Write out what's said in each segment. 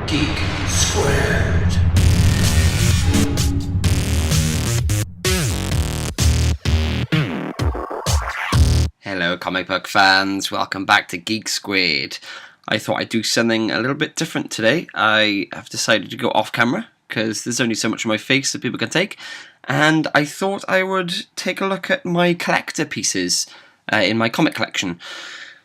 Geek Squared. Hello comic book fans, welcome back to Geek Squared. I thought I'd do something a little bit different today. I have decided to go off camera because there's only so much of my face that people can take, and I thought I would take a look at my collector pieces in my comic collection.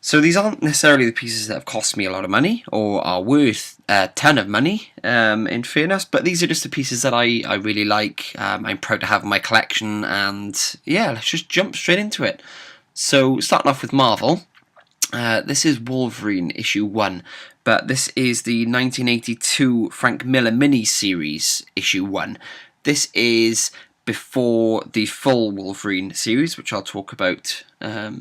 So these aren't necessarily the pieces that have cost me a lot of money or are worth a ton of money, in fairness, but these are just the pieces that I really like. I'm proud to have in my collection, and yeah, let's just jump straight into it. So starting off with Marvel, this is Wolverine issue 1, but this is the 1982 Frank Miller mini-series issue 1. This is before the full Wolverine series, which I'll talk about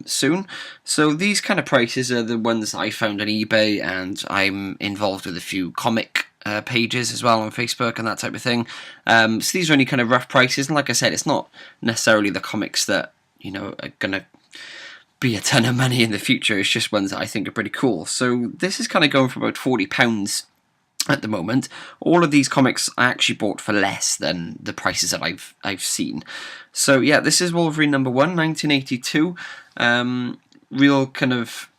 soon. So these kind of prices are the ones I found on eBay, and I'm involved with a few comic pages as well on Facebook and that type of thing. So these are only kind of rough prices, and like I said, it's not necessarily the comics that, you know, are going to be a ton of money in the future. It's just ones that I think are pretty cool. So this is kind of going for about £40 at the moment. All of these comics I actually bought for less than the prices that I've seen. So yeah, this is Wolverine number 1, 1982. Real kind of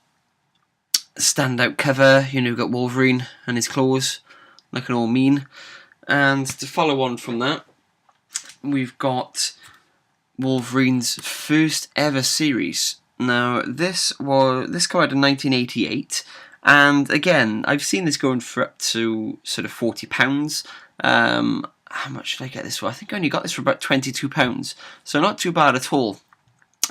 standout cover. You know, you've got Wolverine and his claws looking all mean. And to follow on from that, we've got Wolverine's first ever series. Now this came out in 1988. And again, I've seen this going for up to sort of £40. How much did I get this for? I think I only got this for about £22. So not too bad at all.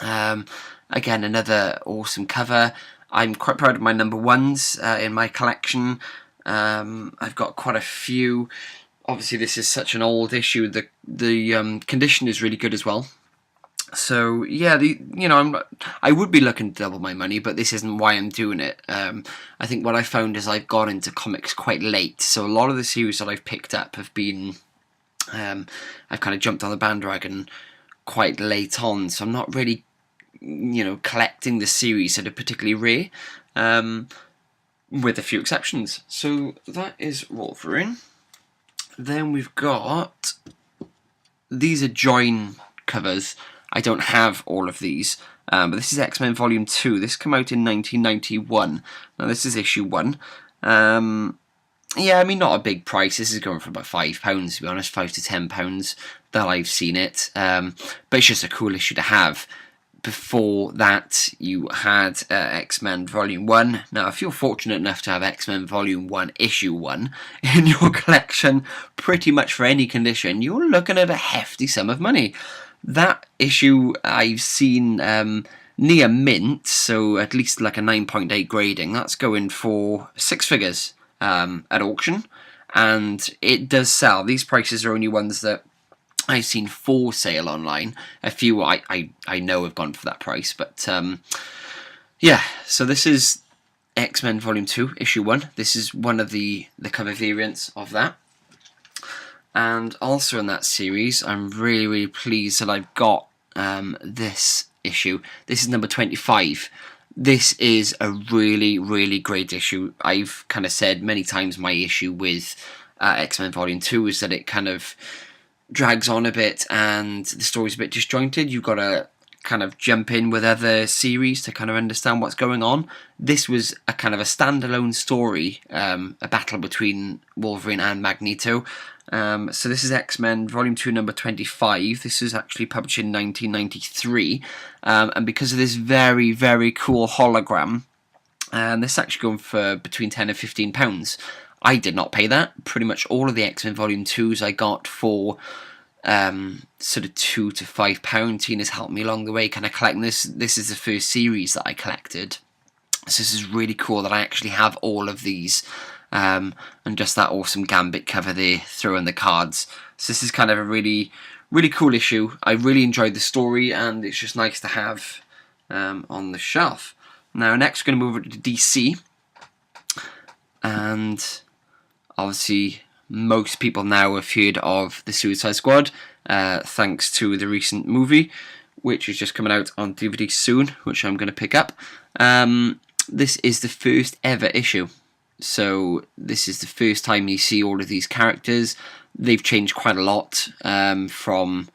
Again, another awesome cover. I'm quite proud of my number ones in my collection. I've got quite a few. Obviously, this is such an old issue. The condition is really good as well. So yeah, I would be looking to double my money, but this isn't why I'm doing it. I think what I found is I've got into comics quite late, so a lot of the series that I've picked up have been, I've kind of jumped on the bandwagon quite late on, so I'm not really, collecting the series that are particularly rare, with a few exceptions. So that is Wolverine. Then we've got, these are join covers. I don't have all of these, but this is X-Men Volume 2. This came out in 1991. Now this is issue 1. Yeah, I mean, not a big price. This is going for about £5, to be honest, £5 to £10 that I've seen it. But it's just a cool issue to have. Before that, you had X-Men Volume 1. Now, if you're fortunate enough to have X-Men Volume 1, Issue 1 in your collection, pretty much for any condition, you're looking at a hefty sum of money. That issue I've seen near mint, so at least like a 9.8 grading. That's going for 6 figures at auction, and it does sell. These prices are only ones that I've seen for sale online. A few I know have gone for that price, but yeah. So this is X-Men Volume 2, Issue 1. This is one of the cover variants of that. And also in that series, I'm really, really pleased that I've got this issue. This is number 25. This is a really, really great issue. I've kind of said many times my issue with X-Men Volume 2 is that it kind of drags on a bit and the story's a bit disjointed. You've got to kind of jump in with other series to kind of understand what's going on. This was a kind of a standalone story, a battle between Wolverine and Magneto. So this is X-Men Volume 2, number 25. This is actually published in 1993. And because of this very, very cool hologram, this is actually going for between £10 and £15. I did not pay that. Pretty much all of the X-Men Volume 2s I got for sort of £2 to £5. Tina's helped me along the way kind of collecting this. This is the first series that I collected. So this is really cool that I actually have all of these. And just that awesome Gambit cover there, throwing the cards. So this is kind of a really, really cool issue. I really enjoyed the story, and it's just nice to have on the shelf. Now, next we're going to move over to DC. And obviously, most people now have heard of the Suicide Squad, thanks to the recent movie, which is just coming out on DVD soon, which I'm going to pick up. This is the first ever issue So this is the first time you see all of these characters. They've changed quite a lot from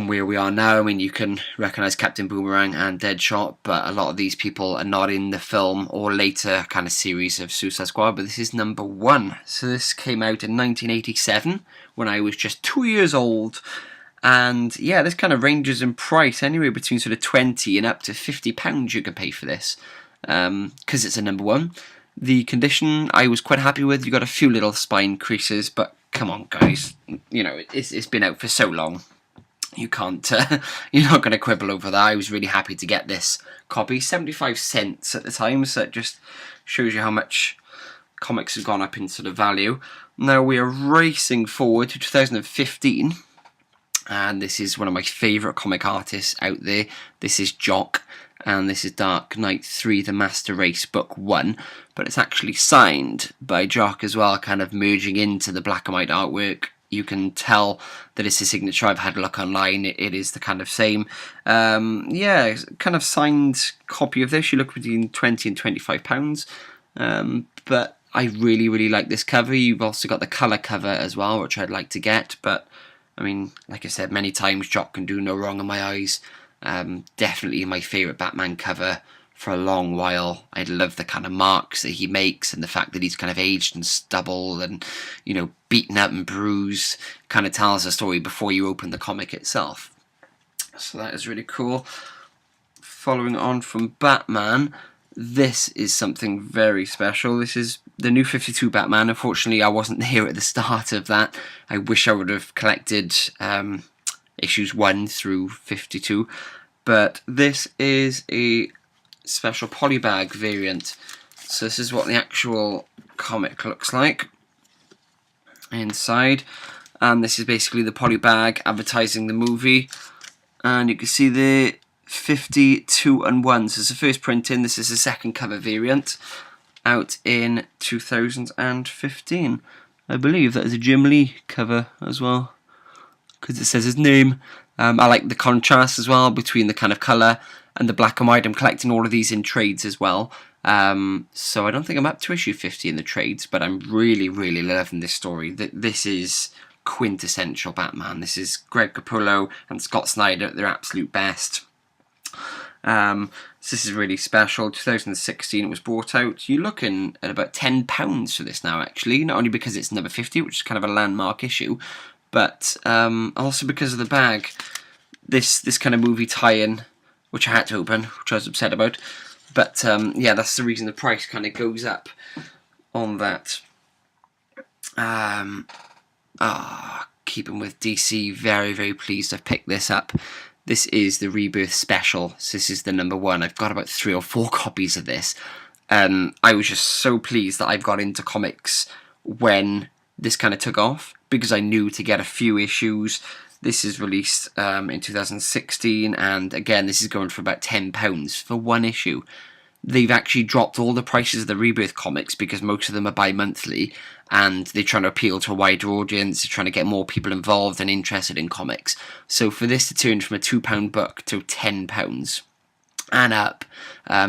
where we are now. I mean, you can recognise Captain Boomerang and Deadshot, but a lot of these people are not in the film or later kind of series of Suicide Squad, but this is number 1. So this came out in 1987 when I was just 2 years old. And yeah, this kind of ranges in price anywhere between sort of £20 and up to £50 you can pay for this, because it's a number 1. The condition I was quite happy with. You got a few little spine creases, but come on guys, you know, it's been out for so long. You can't, you're not going to quibble over that. I was really happy to get this copy. 75 cents at the time, so it just shows you how much comics have gone up in sort of value. Now we are racing forward to 2015. And this is one of my favourite comic artists out there. This is Jock, and this is Dark Knight 3, The Master Race, Book 1. But it's actually signed by Jock as well, kind of merging into the black and white artwork. You can tell that it's his signature. I've had a look online. It is the kind of same. Yeah, kind of signed copy of this. You look between £20 and £25. But I really, really like this cover. You've also got the colour cover as well, which I'd like to get. But I mean, like I said many times, Jock can do no wrong in my eyes. Definitely my favourite Batman cover for a long while. I love the kind of marks that he makes and the fact that he's kind of aged and stubble and, you know, beaten up and bruised. Kind of tells a story before you open the comic itself. So that is really cool. Following on from Batman, this is something very special. This is the New 52 Batman. Unfortunately, I wasn't here at the start of that. I wish I would have collected issues 1 through 52. But this is a special polybag variant. So this is what the actual comic looks like inside. And this is basically the polybag advertising the movie. And you can see the 52 and 1. So it's the first printing. This is the second cover variant, out in 2015. I believe that is a Jim Lee cover as well, because it says his name. I like the contrast as well between the kind of colour and the black and white. I'm collecting all of these in trades as well. So I don't think I'm up to issue 50 in the trades, but I'm really, really loving this story. This is quintessential Batman. This is Greg Capullo and Scott Snyder at their absolute best. So this is really special. 2016 it was brought out. You're looking at about £10 for this now, actually. Not only because it's number 50, which is kind of a landmark issue, but also because of the bag. This kind of movie tie-in, which I had to open, which I was upset about. But yeah, that's the reason the price kind of goes up on that. Keeping with DC, very, very pleased I've picked this up. This is the Rebirth Special. So this is the number 1. I've got about 3 or 4 copies of this. I was just so pleased that I've got into comics when this kind of took off, because I knew to get a few issues. This is released in 2016, and again, this is going for about £10 for 1 issue. They've actually dropped all the prices of the Rebirth comics because most of them are bi-monthly, and they're trying to appeal to a wider audience. They're trying to get more people involved and interested in comics. So for this to turn from a £2 book to £10 and up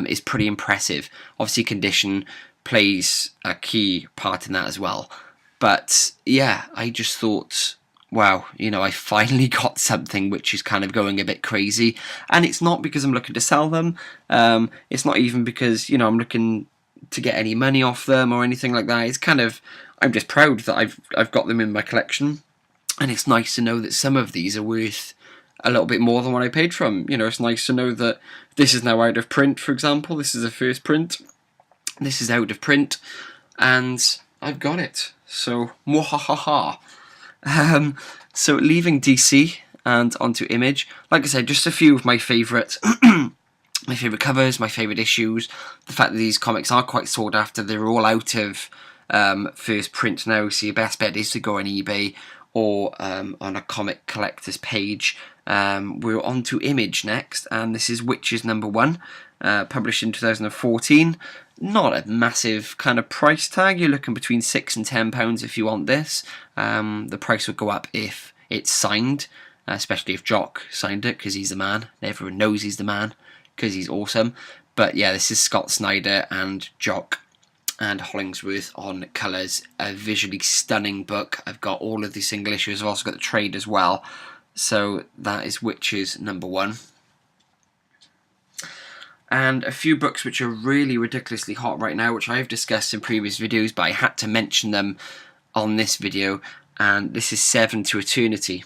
is pretty impressive. Obviously, condition plays a key part in that as well. But yeah, I just thought, wow, you know, I finally got something which is kind of going a bit crazy. And it's not because I'm looking to sell them. It's not even because, you know, I'm looking to get any money off them or anything like that. It's kind of, I'm just proud that I've got them in my collection. And it's nice to know that some of these are worth a little bit more than what I paid for them. You know, it's nice to know that this is now out of print, for example. This is the first print. This is out of print. And I've got it. So, mwahaha. So leaving DC and onto Image, like I said, just a few of my favourite my favourite covers, my favourite issues. The fact that these comics are quite sought after, they're all out of first print now, so your best bet is to go on eBay or on a comic collector's page. We're on to Image next, and this is Witches number 1, published in 2014. Not a massive kind of price tag. You're looking between £6 and £10 if you want this. The price would go up if it's signed, especially if Jock signed it, because he's the man. Everyone knows he's the man because he's awesome. But yeah, this is Scott Snyder and Jock. and Hollingsworth on colours. A visually stunning book. I've got all of the single issues. I've also got the trade as well. So that is Witches #1. And a few books which are really ridiculously hot right now, which I've discussed in previous videos, but I had to mention them on this video. And this is Seven to Eternity,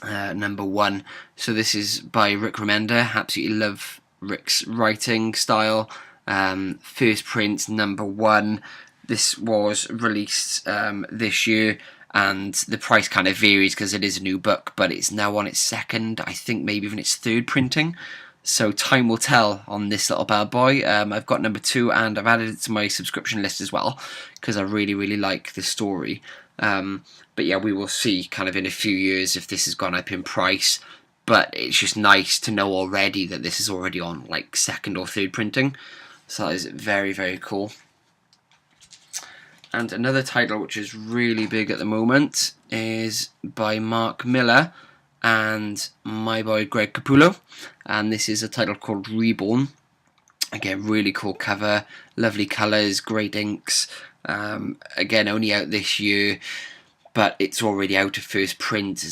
#1. So this is by Rick Remender. Absolutely love Rick's writing style. First print, #1. This was released this year, and the price kind of varies because it is a new book, but it's now on its second, I think maybe even its third printing. So time will tell on this little bad boy. I've got #2, and I've added it to my subscription list as well because I really like the story. But yeah, we will see kind of in a few years if this has gone up in price. But it's just nice to know already that this is already on like second or third printing. So that is very cool. And another title which is really big at the moment is by Mark Miller and my boy Greg Capullo, and this is a title called Reborn. Again, really cool cover, lovely colours, great inks. Again, only out this year, but it's already out of first print.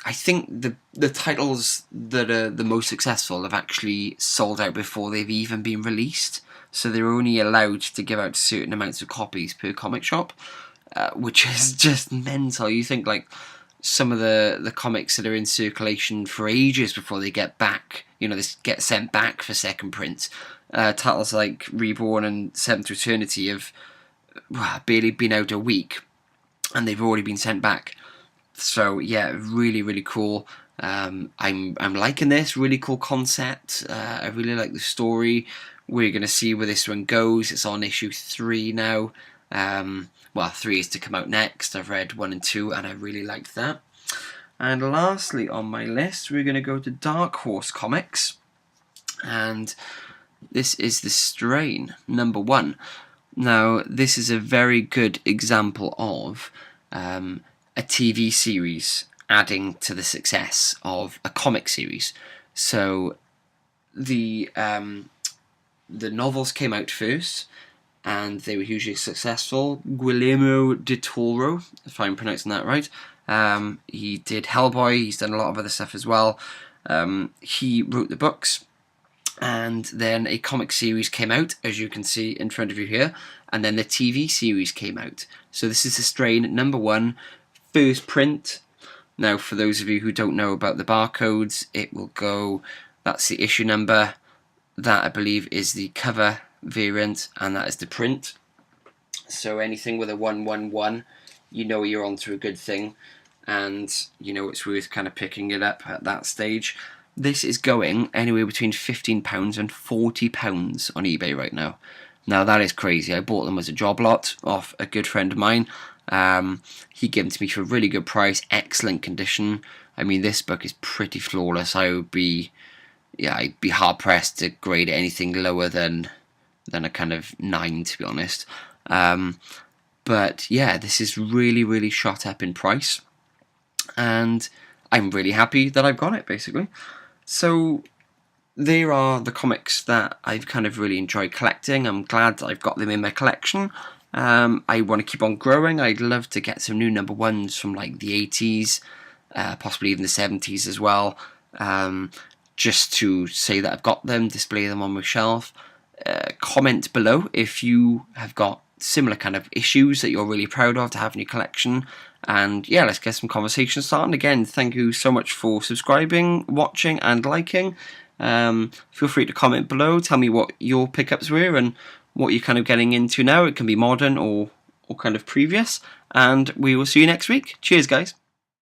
I think the titles that are the most successful have actually sold out before they've even been released. So they're only allowed to give out certain amounts of copies per comic shop, which is just mental. You think like some of the comics that are in circulation for ages before they get back, they get sent back for second print. Titles like Reborn and Seven to Eternity have barely been out a week, and they've already been sent back. So yeah, really cool. I'm liking this. Really cool concept. I really like the story. We're going to see where this one goes. It's on issue 3 now. Well, 3 is to come out next. I've read 1 and 2, and I really liked that. And lastly on my list, we're going to go to Dark Horse Comics, and this is The Strain, #1. Now, this is a very good example of a TV series adding to the success of a comic series. So the novels came out first, and they were hugely successful. Guillermo del Toro, if I'm pronouncing that right, he did Hellboy, he's done a lot of other stuff as well. He wrote the books, and then a comic series came out, as you can see in front of you here, and then the TV series came out. So this is The Strain, #1, first print. Now, for those of you who don't know about the barcodes, it will go, that's the issue number, that I believe is the cover variant, and that is the print. So anything with a 111, you're onto a good thing, and it's worth kind of picking it up at that stage. This is going anywhere between £15 and £40 on eBay right now. Now that is crazy. I bought them as a job lot off a good friend of mine. He gave them to me for a really good price, excellent condition. I mean, this book is pretty flawless. I'd be hard pressed to grade it anything lower than a kind of 9, to be honest. But yeah, this is really shot up in price, and I'm really happy that I've got it, basically. So there are the comics that I've kind of really enjoyed collecting. I'm glad that I've got them in my collection. I want to keep on growing. I'd love to get some new #1s from like the 80s, possibly even the 70s as well, just to say that I've got them, display them on my shelf. Comment below if you have got similar kind of issues that you're really proud of to have in your collection, and yeah, let's get some conversation started. Again, thank you so much for subscribing, watching and liking. Feel free to comment below, tell me what your pickups were and what you're kind of getting into now. It can be modern or kind of previous, and we will see you next week. Cheers guys.